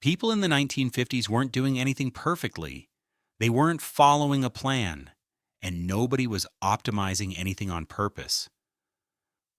People in the 1950s weren't doing anything perfectly. They weren't following a plan, and nobody was optimizing anything on purpose.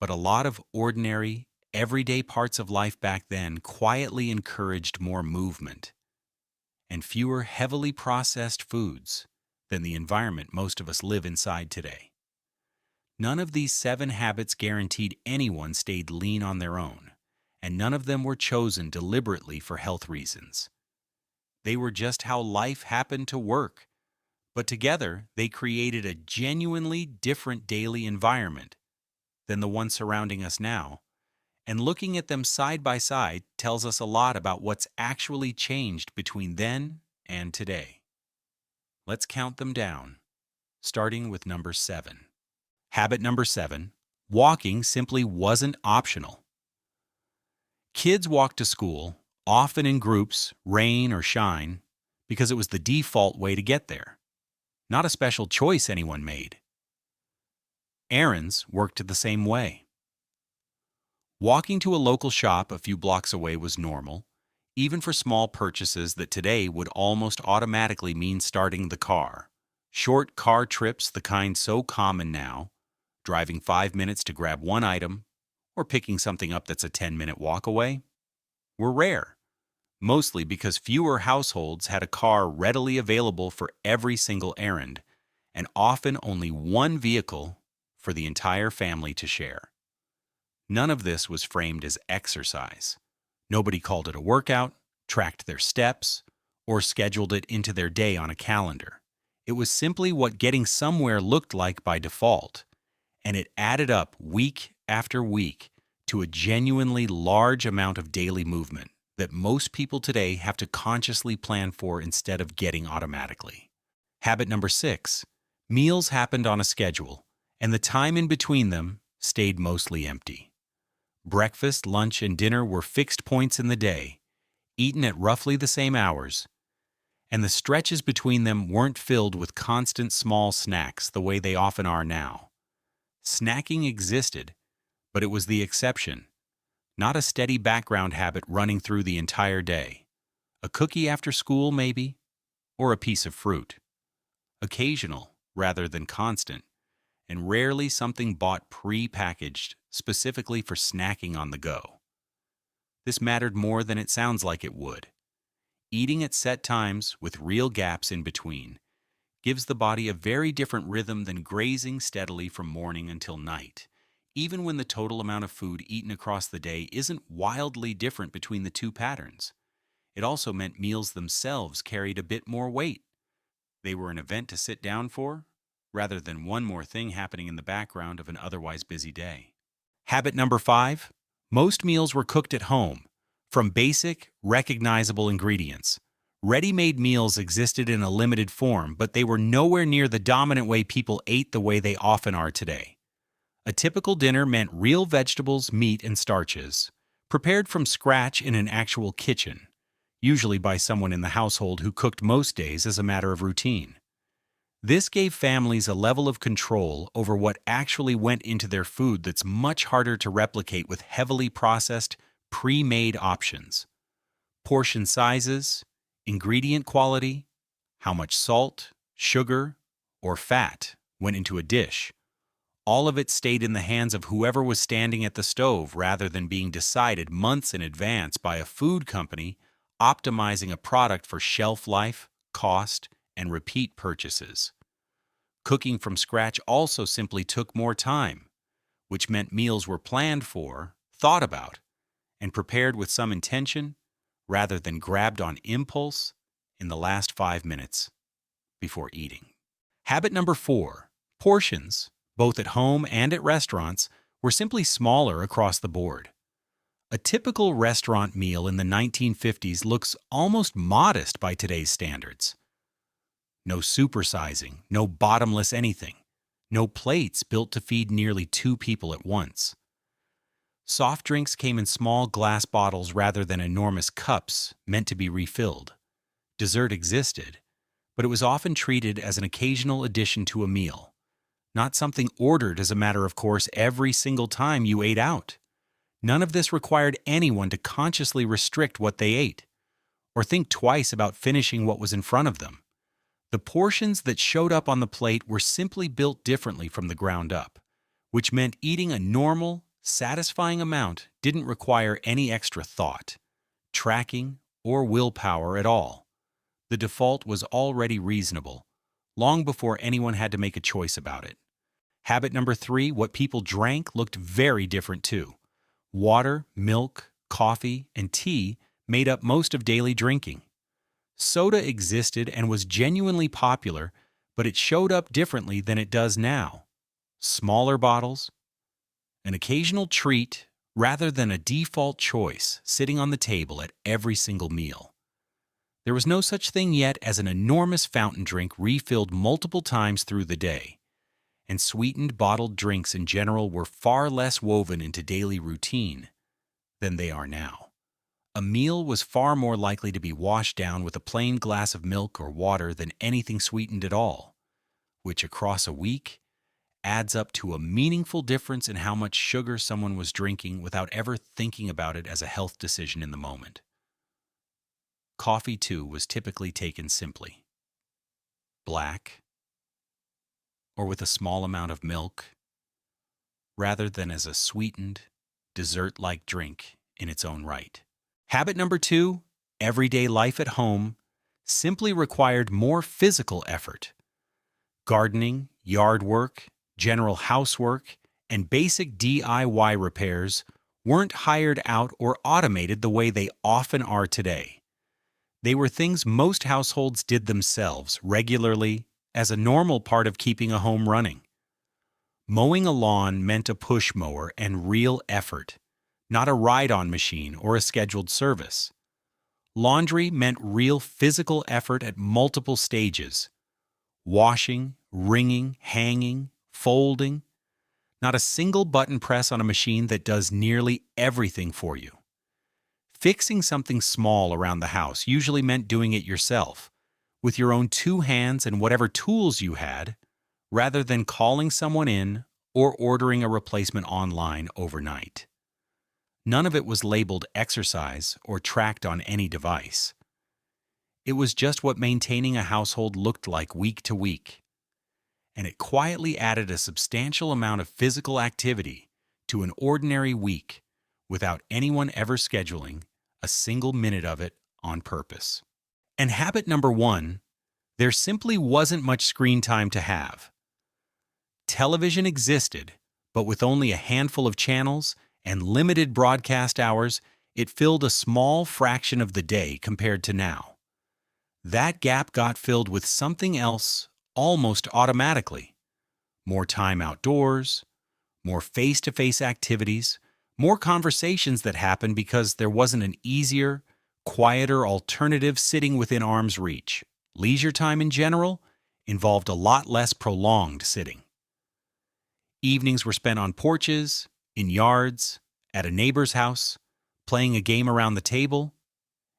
But a lot of ordinary, everyday parts of life back then quietly encouraged more movement and fewer heavily processed foods than the environment most of us live inside today. None of these 7 habits guaranteed anyone stayed lean on their own, and none of them were chosen deliberately for health reasons. They were just how life happened to work, but together they created a genuinely different daily environment than the one surrounding us now, and looking at them side by side tells us a lot about what's actually changed between then and today. Let's count them down, starting with number 7. Habit number 7, walking simply wasn't optional. Kids walked to school, often in groups, rain or shine, because it was the default way to get there, not a special choice anyone made. Errands worked the same way. Walking to a local shop a few blocks away was normal, even for small purchases that today would almost automatically mean starting the car. Short car trips, the kind so common now, driving 5 minutes to grab one item, or picking something up that's a 10-minute walk away, were rare, mostly because fewer households had a car readily available for every single errand, and often only one vehicle for the entire family to share. None of this was framed as exercise. Nobody called it a workout, tracked their steps, or scheduled it into their day on a calendar. It was simply what getting somewhere looked like by default, and it added up week after week to a genuinely large amount of daily movement that most people today have to consciously plan for instead of getting automatically. Habit number 6, meals happened on a schedule, and the time in between them stayed mostly empty. Breakfast, lunch, and dinner were fixed points in the day, eaten at roughly the same hours, and the stretches between them weren't filled with constant small snacks the way they often are now. Snacking existed, but it was the exception, not a steady background habit running through the entire day. A cookie after school, maybe, or a piece of fruit. Occasional rather than constant, and rarely something bought pre-packaged specifically for snacking on the go. This mattered more than it sounds like it would. Eating at set times with real gaps in between gives the body a very different rhythm than grazing steadily from morning until night, even when the total amount of food eaten across the day isn't wildly different between the two patterns. It also meant meals themselves carried a bit more weight. They were an event to sit down for, rather than one more thing happening in the background of an otherwise busy day. Habit number 5, most meals were cooked at home, from basic, recognizable ingredients. Ready-made meals existed in a limited form, but they were nowhere near the dominant way people ate the way they often are today. A typical dinner meant real vegetables, meat, and starches, prepared from scratch in an actual kitchen, usually by someone in the household who cooked most days as a matter of routine. This gave families a level of control over what actually went into their food that's much harder to replicate with heavily processed, pre-made options. Portion sizes, ingredient quality, how much salt, sugar, or fat went into a dish. All of it stayed in the hands of whoever was standing at the stove rather than being decided months in advance by a food company optimizing a product for shelf life, cost, and repeat purchases. Cooking from scratch also simply took more time, which meant meals were planned for, thought about, and prepared with some intention rather than grabbed on impulse in the last 5 minutes before eating. Habit number 4, portions, both at home and at restaurants, were simply smaller across the board. A typical restaurant meal in the 1950s looks almost modest by today's standards. No supersizing, no bottomless anything, no plates built to feed nearly 2 people at once. Soft drinks came in small glass bottles rather than enormous cups meant to be refilled. Dessert existed, but it was often treated as an occasional addition to a meal, not something ordered as a matter of course every single time you ate out. None of this required anyone to consciously restrict what they ate. or think twice about finishing what was in front of them. The portions that showed up on the plate were simply built differently from the ground up, which meant eating a normal, satisfying amount didn't require any extra thought, tracking, or willpower at all. The default was already reasonable, long before anyone had to make a choice about it. Habit number 3, what people drank looked very different too. Water, milk, coffee, and tea made up most of daily drinking. Soda existed and was genuinely popular, but it showed up differently than it does now. Smaller bottles, an occasional treat, rather than a default choice sitting on the table at every single meal. There was no such thing yet as an enormous fountain drink refilled multiple times through the day, and sweetened bottled drinks in general were far less woven into daily routine than they are now. A meal was far more likely to be washed down with a plain glass of milk or water than anything sweetened at all, which across a week adds up to a meaningful difference in how much sugar someone was drinking without ever thinking about it as a health decision in the moment. Coffee, too, was typically taken simply. Black, or with a small amount of milk, rather than as a sweetened, dessert-like drink in its own right. Habit number 2, everyday life at home, simply required more physical effort. Gardening, yard work, general housework, and basic DIY repairs weren't hired out or automated the way they often are today. They were things most households did themselves regularly as a normal part of keeping a home running. Mowing a lawn meant a push mower and real effort, not a ride-on machine or a scheduled service. Laundry meant real physical effort at multiple stages. Washing, wringing, hanging, folding. Not a single button press on a machine that does nearly everything for you. Fixing something small around the house usually meant doing it yourself, with your own 2 hands and whatever tools you had, rather than calling someone in or ordering a replacement online overnight. None of it was labeled exercise or tracked on any device. It was just what maintaining a household looked like week to week, and it quietly added a substantial amount of physical activity to an ordinary week without anyone ever scheduling a single minute of it on purpose. And habit number 1, there simply wasn't much screen time to have. Television existed, but with only a handful of channels and limited broadcast hours, it filled a small fraction of the day compared to now. That gap got filled with something else almost automatically. More time outdoors, more face-to-face activities, more conversations that happened because there wasn't an easier, quieter alternative sitting within arm's reach. Leisure time in general involved a lot less prolonged sitting. Evenings were spent on porches, in yards, at a neighbor's house, playing a game around the table,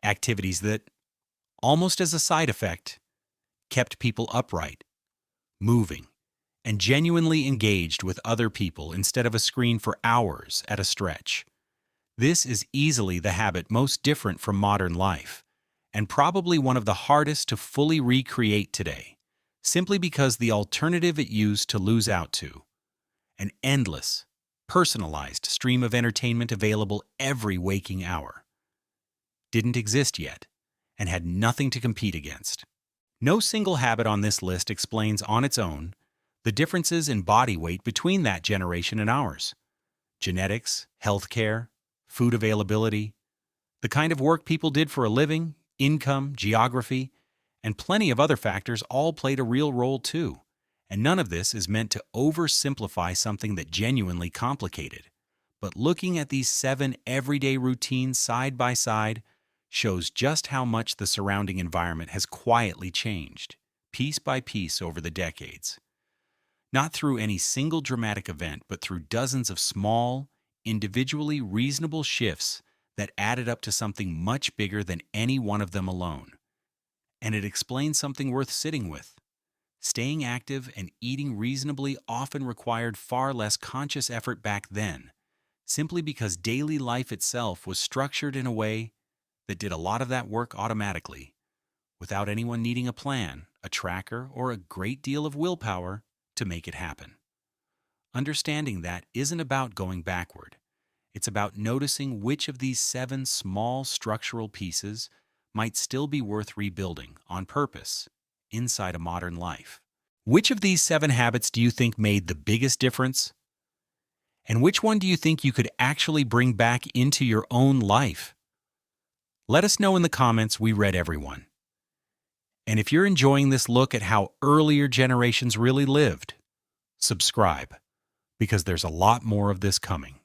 activities that, almost as a side effect, kept people upright, moving, and genuinely engaged with other people instead of a screen for hours at a stretch. This is easily the habit most different from modern life, and probably one of the hardest to fully recreate today, simply because the alternative it used to lose out to, an endless, personalized stream of entertainment available every waking hour, didn't exist yet, and had nothing to compete against. No single habit on this list explains on its own the differences in body weight between that generation and ours. Genetics, healthcare, food availability, the kind of work people did for a living, income, geography, and plenty of other factors all played a real role too. And none of this is meant to oversimplify something that genuinely complicated. But looking at these 7 everyday routines side by side shows just how much the surrounding environment has quietly changed, piece by piece over the decades. Not through any single dramatic event, but through dozens of small, individually reasonable shifts that added up to something much bigger than any one of them alone. And it explains something worth sitting with. Staying active and eating reasonably often required far less conscious effort back then, simply because daily life itself was structured in a way that did a lot of that work automatically, without anyone needing a plan, a tracker, or a great deal of willpower to make it happen. Understanding that isn't about going backward. It's about noticing which of these 7 small structural pieces might still be worth rebuilding on purpose inside a modern life. Which of these 7 habits do you think made the biggest difference? And which one do you think you could actually bring back into your own life? Let us know in the comments. We read everyone. And if you're enjoying this look at how earlier generations really lived, subscribe, because there's a lot more of this coming.